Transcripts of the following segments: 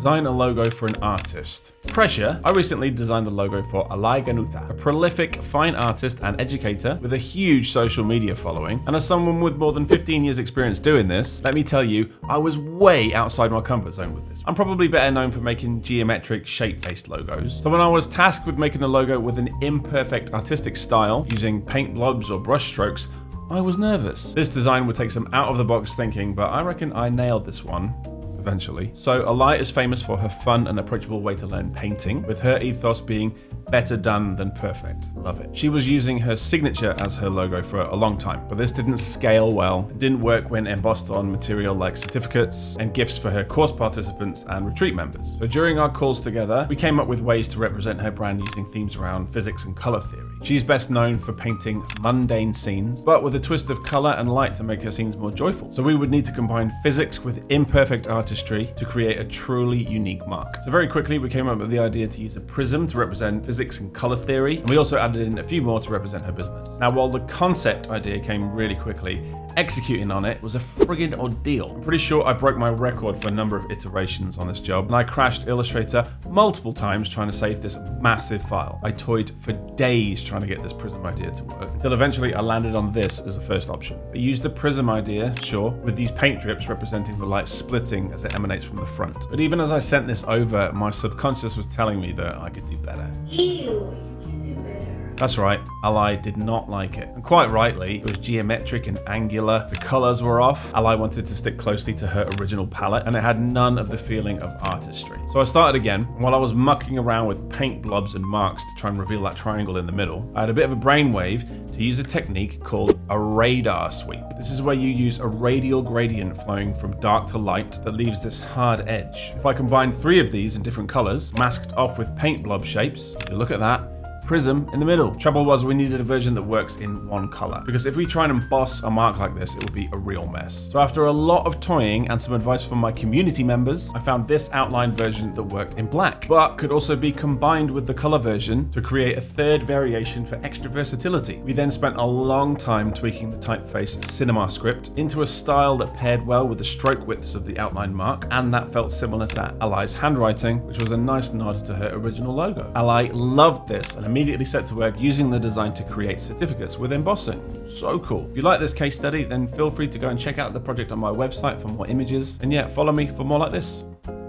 design a logo for an artist. Pressure. I recently designed the logo for Alai and I, a prolific fine artist and educator with a huge social media following. And as someone with more than 15 years experience doing this, let me tell you, I was way outside my comfort zone with this. I'm probably better known for making geometric shape-based logos. So when I was tasked with making a logo with an imperfect artistic style using paint blobs or brush strokes, I was nervous. This design would take some out-of-the-box thinking, but I reckon I nailed this one eventually. So Alai is famous for her fun and approachable way to learn painting, with her ethos being better done than perfect. Love it. She was using her signature as her logo for a long time, but this didn't scale well. It didn't work when embossed on material like certificates and gifts for her course participants and retreat members. So during our calls together, we came up with ways to represent her brand using themes around physics and color theory. She's best known for painting mundane scenes, but with a twist of color and light to make her scenes more joyful. So we would need to combine physics with imperfect artistry to create a truly unique mark. So very quickly, we came up with the idea to use a prism to represent physics and color theory, and we also added in a few more to represent her business. Now, while the concept idea came really quickly, executing on it was a friggin' ordeal. I'm pretty sure I broke my record for a number of iterations on this job, and I crashed Illustrator multiple times trying to save this massive file. I toyed for days trying to get this prism idea to work, until eventually I landed on this as the first option. I used the prism idea, sure, with these paint drips representing the light splitting as it emanates from the front. But even as I sent this over, my subconscious was telling me that I could do better. Ew, you can do better. That's right, Alai did not like it. And quite rightly, it was geometric and angular, the colors were off. Alai wanted to stick closely to her original palette, and it had none of the feeling of artistry. So I started again, and while I was mucking around with paint blobs and marks to try and reveal that triangle in the middle, I had a bit of a brainwave to use a technique called a radar sweep. This is where you use a radial gradient flowing from dark to light that leaves this hard edge. If I combined 3 of these in different colors, masked off with paint blob shapes, you look at that, prism in the middle. Trouble was we needed a version that works in one color, because if we try and emboss a mark like this, it would be a real mess. So after a lot of toying and some advice from my community members, I found this outline version that worked in black, but could also be combined with the color version to create a third variation for extra versatility. We then spent a long time tweaking the typeface cinema script into a style that paired well with the stroke widths of the outline mark, and that felt similar to Alai's handwriting, which was a nice nod to her original logo. Alai loved this and immediately set to work using the design to create certificates with embossing. So cool. If you like this case study, then feel free to go and check out the project on my website for more images. And yeah, follow me for more like this,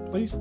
please.